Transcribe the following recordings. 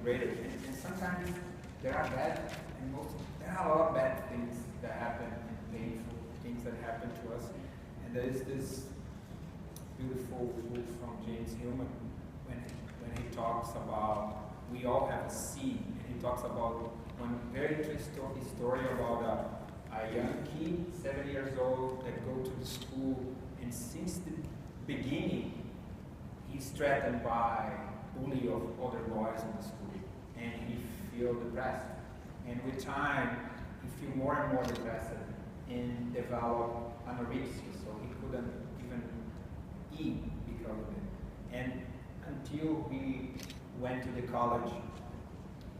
greater. And sometimes there are a lot of bad things that happen, and painful things that happen to us. And there is this beautiful book from James Hillman when he talks about we all have a seed, and he talks about one very interesting story about a young kid, 7 years old, that go to the school, and since the beginning, he's threatened by bully of other boys in the school, and he feels depressed. And with time, he feels more and more depressed and develop anorexia, so he couldn't even eat because of it. And until he went to the college,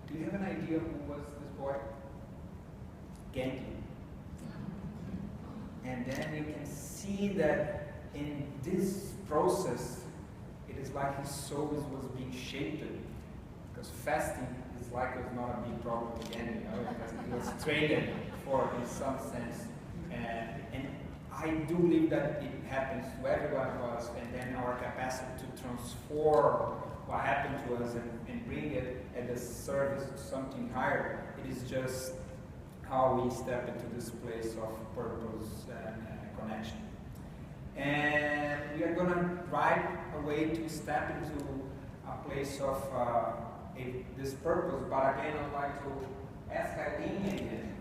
do you have an idea who was this boy? Genki. And then you can see that in this process, it is like his soul was being shaped, because fasting is like it's not a big problem again, because he was trained for in some sense. And I do believe that it happens to every one of us, and then our capacity to transform what happened to us and bring it at the service to something higher. It is just how we step into this place of purpose and connection. And we are going to right away to step into a place of this purpose, but again I'd like to ask Eileen again,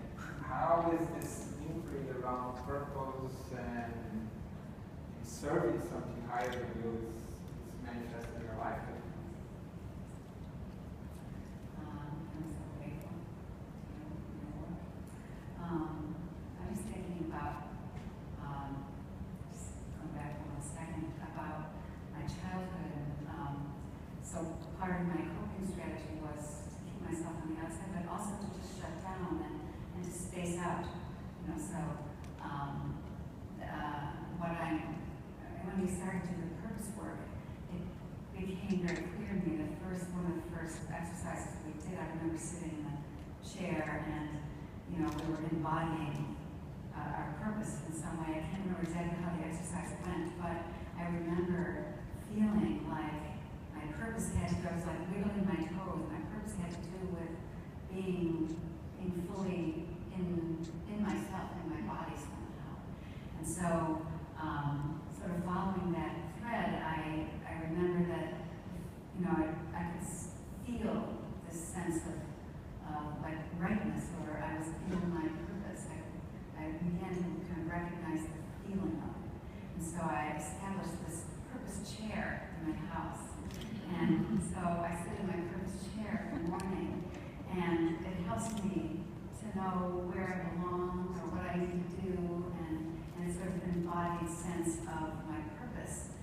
how is this inquiry around purpose and serving something higher than you is manifested in your life? I was thinking about, just going back for 1 second, about my childhood. So part of my coping strategy was to keep myself on the outside, but also to just shut down and to space out. When we started to do the purpose work, it became very clear to me that one of the first exercises we did, I remember sitting in a chair and we were embodying our purpose in some way. I can't remember exactly how the exercise went, but I remember feeling like my purpose had to go, I was like wiggling my toes. My purpose had to do with being fully in myself, in my body somehow. And so, sort of following that thread, I remember that, I could feel this sense of like rightness, or I was feeling my purpose. I began to kind of recognize the feeling of it. And so I established this purpose chair in my house. And so I sit in my purpose chair in the morning, and it helps me to know where I belong or what I need to do, and it's sort of an embodied sense of my purpose.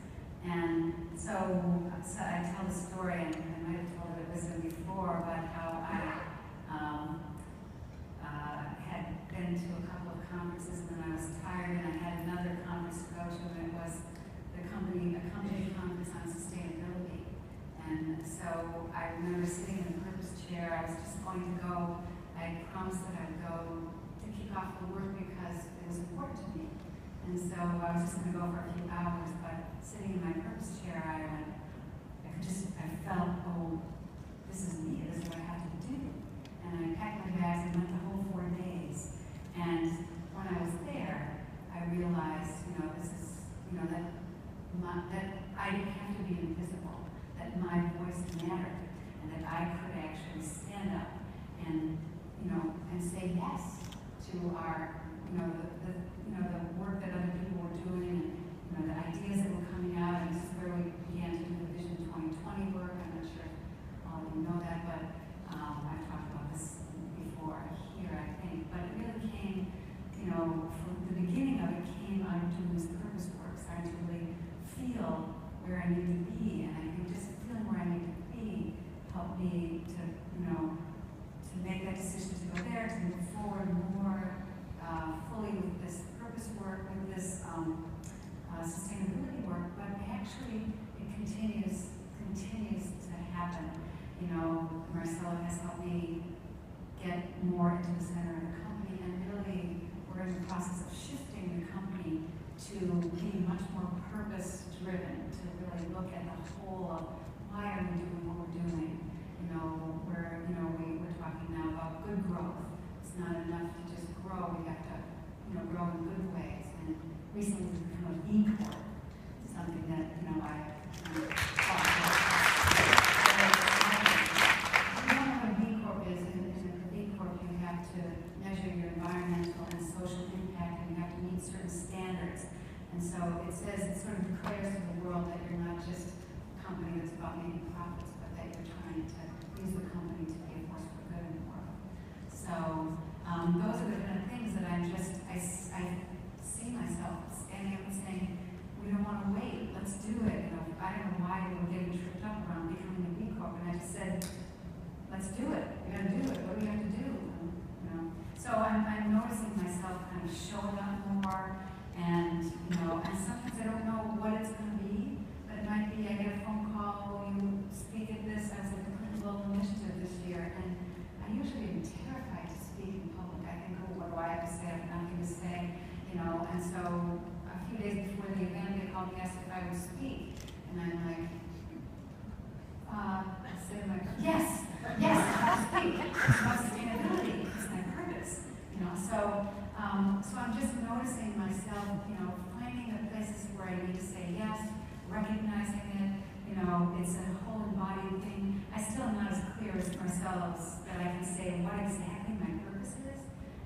And so I tell the story, and I might have told it wisdom before, about how I had been to a couple of conferences when I was tired, and I had another conference to go to, and it was a company conference on sustainability. And so I remember sitting in the purpose chair. I was just going to go. I promised that I would go to kick off the work because it was important to me. And so I was just going to go for a few hours, but sitting in my purpose chair, I felt, oh, this is me, this is what I have to do. And I packed my bags and went the whole 4 days. And when I was there, I realized, this is, that I didn't have to be invisible, that my voice mattered, and that I could actually stand up and say yes to our, the work that other people were doing, and the ideas that were coming out. And this is where we began to do the Vision 2020 work. I'm not sure if all of you know that, but I've talked about this before here, I think. But it really came, from the beginning of it came out of doing this purpose work, starting to really feel where I need to be, and I think just feeling where I need to be helped me to, to make that decision to go there, to move forward more fully with this purpose work, with this sustainability work. But actually, it continues to happen. Marcelo has helped me get more into the center of the company, and really, we're in the process of shifting the company to being much more purpose-driven, to really look at the whole of why are we doing what we're doing. We're It's about sustainability. It's my purpose. You know, so I'm just noticing myself, you know, finding the places where I need to say yes, recognizing it. You know, it's a whole embodied thing. I still am not as clear as Marcelo that I can say what exactly my purpose is,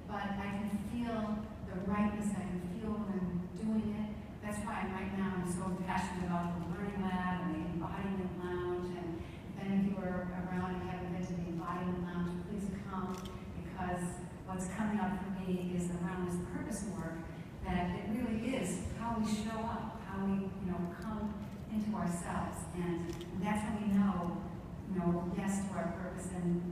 but I can feel the rightness. I can feel when I'm doing it. That's why right now I'm so passionate about the Learning Lab and the Embodiment Lounge. And if any of you are around and haven't been to the Embodiment Lounge, please come, because what's coming up for me is around this purpose work, that it really is how we show up, how we, you know, come into ourselves. And that's when we know, yes to our purpose. And